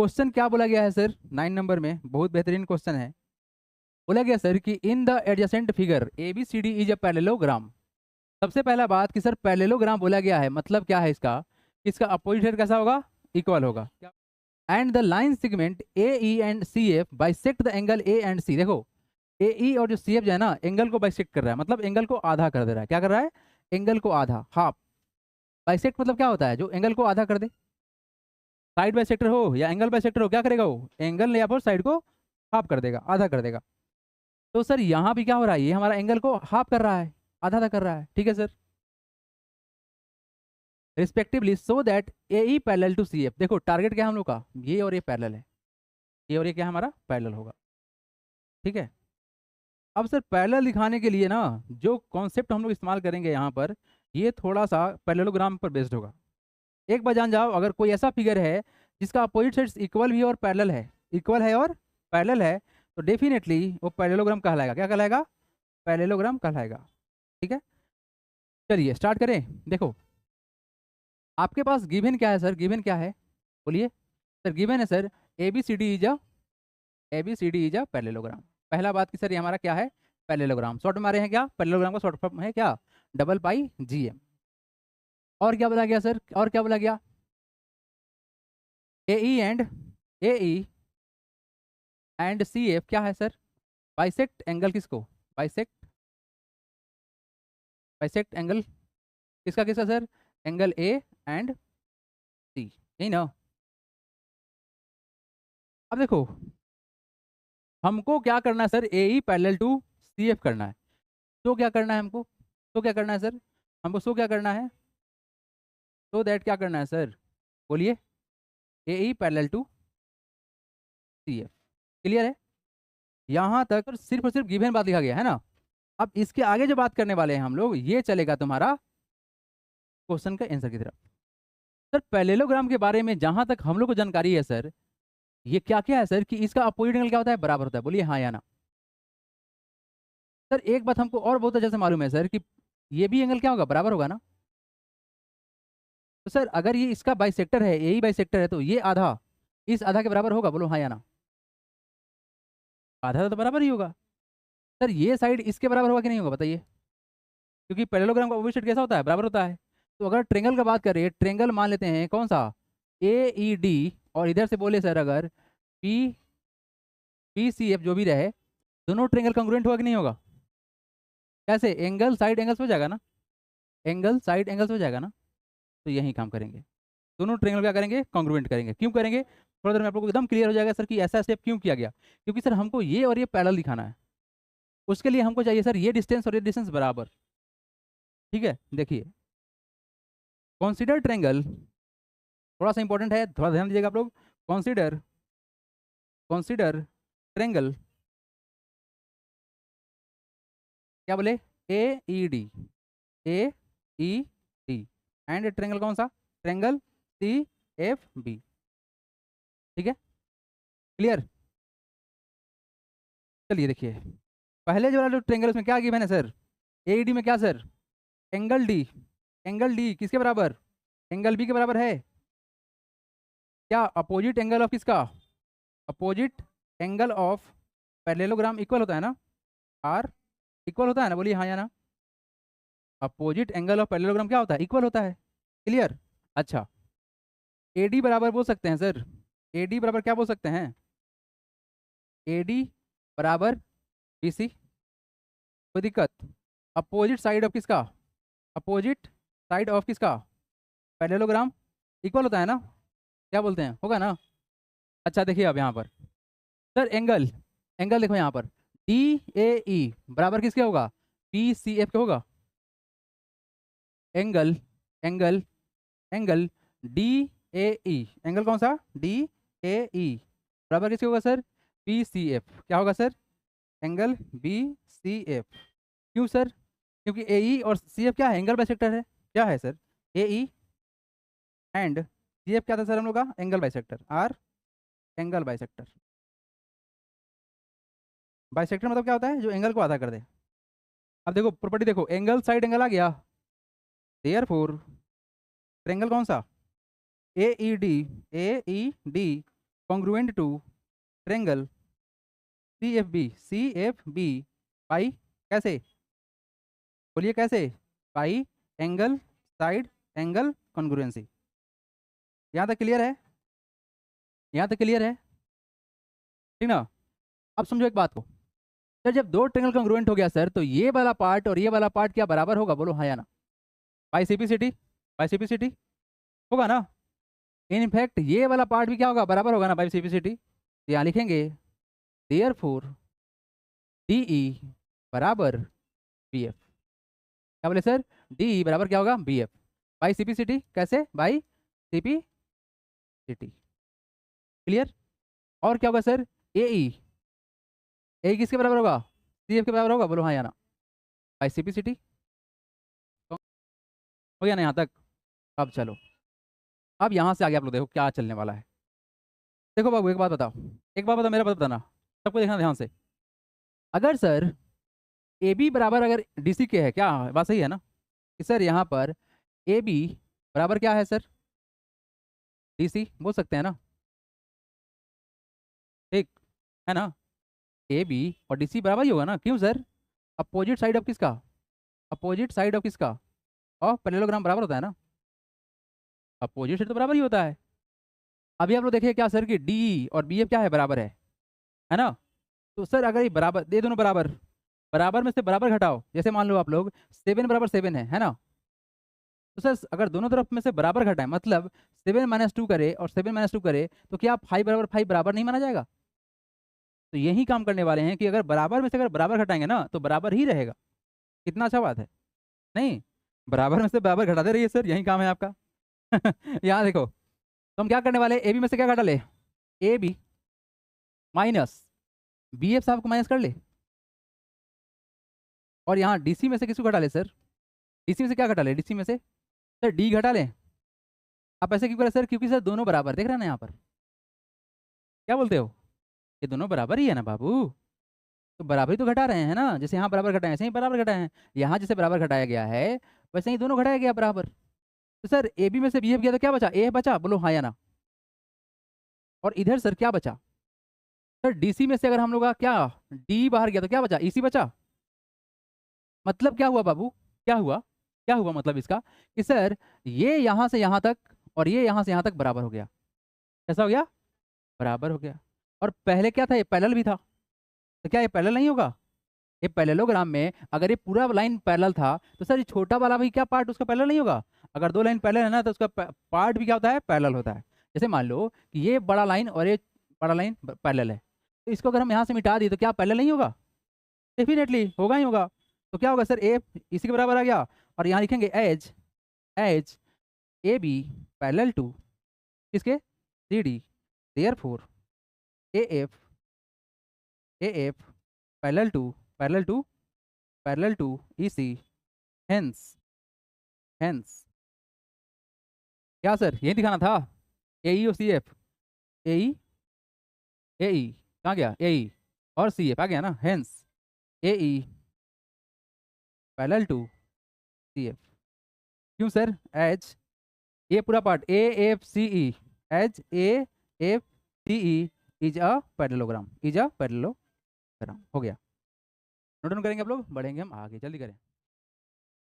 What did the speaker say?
Question क्या बोला गया है सर 9 नंबर में, बहुत बेहतरीन क्वेश्चन है। बोला गया सर कि in the adjacent figure A B C D is a parallelogram. सबसे पहला बात कि सर पैरेललोग्राम बोला गया है, मतलब क्या है इसका, इसका अपोजिट साइड कैसा होगा, इक्वल होगा। And the line segment A E and C F bisect the angle A and C. देखो ए ई और जो सी एफ जो है ना, एंगल को बाइसेक्ट कर रहा है, मतलब एंगल को आधा कर दे रहा है। क्या कर रहा है, एंगल को आधा, हाफ। बाइसेक्ट मतलब क्या होता है, जो एंगल को आधा कर दे। साइड बाइसेक्टर हो या एंगल बाइसेक्टर हो, क्या करेगा वो, एंगल या फिर साइड को हाफ कर देगा, आधा कर देगा। तो सर यहाँ भी क्या हो रहा है, ये हमारा एंगल को हाफ कर रहा है, आधा आधा कर रहा है, ठीक है sir. Respectively so that A E parallel to C F. देखो टारगेट क्या है हम लोग का, ये और ये पैरेलल है, ये और ये क्या है हमारा पैरेलल होगा, ठीक है। अब सर पैरेलल दिखाने के लिए ना, जो कॉन्सेप्ट हम लोग इस्तेमाल करेंगे यहाँ पर, ये थोड़ा सा पैरेललोग्राम पर बेस्ड होगा। एक बार जान जाओ, अगर कोई ऐसा फिगर है जिसका अपोजिट साइड्स इक्वल भी है और पैरेलल है, इक्वल है और पैरेलल है, तो डेफिनेटली वो पैरेललोग्राम कहलाएगा। क्या कहलाएगा, पैरेललोग्राम कहलाएगा, ठीक है। चलिए स्टार्ट करें। देखो आपके पास गिवन क्या है सर, गिवन क्या है, बोलिए सर। गिवन है sir A B C D is a, A B C D is a parallelogram. पहला बात कि सर ये हमारा क्या है, पैरेललोग्राम। शॉर्ट में आ रहे हैं क्या, पैरेललोग्राम का शॉर्ट फॉर्म है क्या, डबल पाई जी एम। और क्या बोला गया सर, और क्या बोला गया, A E and, A E and C F क्या है सर, बाइसेक्ट एंगल किसको, बाइसेक्ट, बाइसेक्ट एंगल किसका किसका sir, angle A and C, यही ना। अब देखो हमको क्या करना है sir, A E parallel to C F करना है। तो क्या करना है हमको, तो क्या करना है सर, हमको सो क्या करना है, तो दैट क्या करना है सर, बोलिए, A E parallel to C F. Clear है, यहाँ तक सिर्फ और सिर्फ गिवन बात लिखा गया है ना। अब इसके आगे जो बात करने वाले हैं हम लोग, ये चलेगा तुम्हारा क्वेश्चन का आंसर की तरफ। सर पैरेललोग्राम के बारे में जहां तक हम लोग को जानकारी है सर, ये क्या क्या है सर, कि इसका अपोजिट एंगल क्या होता है, बराबर होता है। बोलिए हाँ या ना। सर एक बात हमको और बहुत अच्छे से मालूम है सर, कि ये भी एंगल क्या होगा, बराबर होगा ना। तो सर अगर ये इसका बाइसेक्टर है, यही बाइसेक्टर है, तो ये आधा इस आधा के बराबर होगा, बोलो हाँ या ना। आधा तो बराबर ही होगा। सर ये साइड इसके बराबर होगा कि नहीं होगा, बताइए, क्योंकि पैरेललोग्राम का अपोजिट कैसा होता है, बराबर होता है। तो अगर ट्रेंगल का बात करें, ट्रेंगल मान लेते हैं कौन सा, ए ई डी, और इधर से बोले सर अगर पी पी सी एफ जो भी रहे, दोनों ट्रेंगल कॉन्ग्रुएंट होगा कि नहीं होगा। कैसे, एंगल साइड एंगल्स हो जाएगा ना, एंगल साइड एंगल्स हो जाएगा ना। तो यही काम करेंगे, दोनों ट्रेंगल क्या करेंगे, कॉन्ग्रुएंट करेंगे। क्यों करेंगे, थोड़ा देर में आप लोगों को एकदम क्लियर हो जाएगा सर कि ऐसा स्टेप क्यों किया गया। क्योंकि सर हमको ये और ये पैरेलल दिखाना है, उसके लिए हमको चाहिए सर ये डिस्टेंस और ये डिस्टेंस बराबर, ठीक है। देखिए कॉन्सिडर ट्रेंगल, थोड़ा सा इंपॉर्टेंट है, थोड़ा ध्यान दीजिएगा आप लोग। कॉन्सिडर, कॉन्सिडर ट्रेंगल, क्या बोले, A E D, A E D, and triangle कौन सा, ट्रेंगल सी एफ बी, ठीक है, क्लियर। चलिए देखिए पहले जो वाला जो ट्रेंगल उसमें क्या गिवन है सर, ए डी में क्या sir, angle D, angle D किसके बराबर, एंगल बी के बराबर है। क्या अपोजिट एंगल ऑफ किसका, opposite angle of parallelogram equal होता है ना, आर इक्वल होता है ना, बोलिए हाँ या ना। अपोजिट एंगल ऑफ पैरेललोग्राम क्या होता है, इक्वल होता है, क्लियर। अच्छा ए डी बराबर बोल सकते हैं सर, ए डी बराबर क्या बोल सकते हैं, ए डी बराबर बी सी, कोई दिक्कत। अपोजिट साइड ऑफ किसका, अपोजिट साइड ऑफ किसका, पैरेललोग्राम इक्वल होता है ना, क्या बोलते हैं, होगा ना। अच्छा देखिए अब यहाँ पर सर एंगल, एंगल देखो यहाँ पर डी ए ई बराबर किसके होगा, पी सी एफ के होगा। Angle, angle, angle D A E, angle कौन सा, डी ए ई बराबर किसके होगा सर, पी सी एफ। क्या होगा sir, angle B C F. क्यों सर, क्योंकि ए ई और सी एफ क्या है, एंगल बाइसेक्टर है। क्या है sir, A E and C F क्या था सर हम लोग का, angle bisector, are angle bisector. Bisector मतलब क्या होता है, जो एंगल को आधा कर दे। अब देखो प्रॉपर्टी देखो, एंगल साइड एंगल आ गया, देयरफॉर ट्रायंगल कौन सा, A E D, A E D congruent to triangle C F B by कैसे, बोलिए कैसे, by angle side angle congruency. यहाँ तक क्लियर है, यहाँ तक क्लियर है, ठीक ना। अब समझो एक बात को, सर जब दो ट्रेंगल कॉन्ग्रुएंट हो गया सर, तो ये वाला पार्ट और ये वाला पार्ट क्या बराबर होगा, बोलो हाँ या ना। बाई सिटी, बाई सिटी होगा ना। इनफैक्ट ये वाला पार्ट भी क्या होगा, बराबर होगा ना बाई सिटी। यहाँ लिखेंगे देयरफॉर DE बराबर BF। क्या बोले सर, DE बराबर क्या होगा, BF बाई सिटी। कैसे, बाई सिटी। क्लियर। और क्या होगा सर, AE किसके बराबर होगा, CF के बराबर होगा, बोलो हाँ या ना, बाई सिटी। हो गया ना यहाँ तक। अब चलो, अब यहाँ से आगे आप लोग देखो क्या चलने वाला है। देखो बाबू एक बात बताओ, एक बात बताओ, मेरा बात बताना, सबको देखना ध्यान से। अगर सर AB बराबर अगर DC के है, क्या बात सही है ना, कि सर यहाँ पर AB बराबर क्या है सर, DC बोल सकते हैं ना, ठीक है ना। AB और DC बराबर ही होगा ना, क्यों सर, अपोजिट साइड ऑफ किसका, अपोजिट साइड ऑफ किसका, और पैरेललोग्राम बराबर होता है ना, अपोजिट साइड तो बराबर ही होता है। अभी आप लोग देखिए क्या सर कि DE और BF क्या है, बराबर है ना। तो सर अगर ये बराबर, ये दोनों बराबर, बराबर में से बराबर घटाओ, जैसे मान लो आप लोग 7 बराबर 7 है ना। तो सर अगर दोनों तरफ में से बराबर घटाएं, मतलब 7 - 2 करे और 7 - 2 करे, तो क्या 5 बराबर 5 बराबर नहीं माना जाएगा। तो यही काम करने वाले हैं कि अगर बराबर में से अगर बराबर घटाएंगे ना, तो बराबर ही रहेगा। कितना अच्छा बात है, नहीं, बराबर में से बराबर घटाते रहिए सर, यही काम है आपका। यहाँ देखो, तो हम क्या करने वाले, AB में से क्या घटा ले, AB माइनस BF साहब को माइनस कर ले, और यहाँ DC में से किसको घटा ले सर, DC में से क्या घटा ले, DC में से सर D घटा ले। आप ऐसे क्यों करें सर, क्योंकि सर दोनों बराबर, देख रहे हैं ना यहाँ पर, क्या बोलते हो, ये दोनों बराबर ही है ना बाबू, तो बराबर ही तो घटा रहे हैं ना, जैसे यहाँ बराबर घटाए ऐसे ही बराबर घटाए हैं, यहाँ जैसे बराबर घटाया गया है वैसे ही दोनों घटाया गया बराबर। तो सर AB में से BF गया तो क्या बचा, A बचा, बोलो हाँ या ना। और इधर सर क्या बचा, सर DC में से अगर हम लोग का क्या D बाहर गया तो क्या बचा, EC बचा। मतलब क्या हुआ बाबू, क्या हुआ, क्या हुआ मतलब इसका, कि सर ये यहाँ से यहाँ तक और ये यहाँ से यहाँ तक बराबर हो गया। कैसा हो गया, बराबर हो गया। और पहले क्या था, ये पैरेलल भी था, तो क्या ये पैरेलल नहीं होगा, ये पैरेललोग्राम में अगर ये पूरा लाइन पैरेलल था, तो सर ये छोटा वाला भी क्या पार्ट उसका पैरेलल नहीं होगा। अगर दो लाइन पैरेलल है ना, तो उसका पार्ट भी क्या होता है, पैरेलल होता है। जैसे मान लो कि ये बड़ा लाइन और ये बड़ा लाइन पैरेलल है, तो इसको अगर हम यहाँ से मिटा दिए तो क्या पैरेलल नहीं होगा, डेफिनेटली होगा ही होगा। तो क्या होगा सर, ए इसी के बराबर आ गया, और यहाँ लिखेंगे as as AB parallel to किसके, CD, therefore AF parallel to parallel to parallel to EC, hence hence क्या सर, यही दिखाना था, AE और CF, AE AE कहाँ गया, AE और CF आ गया ना, hence AE parallel to CF। क्यों सर, एज ये पूरा part AFCE, as AFCE is a parallelogram, is a parallelogram. हो गया, नोट डाउन करेंगे आप लोग, बढ़ेंगे हम आगे, जल्दी करें।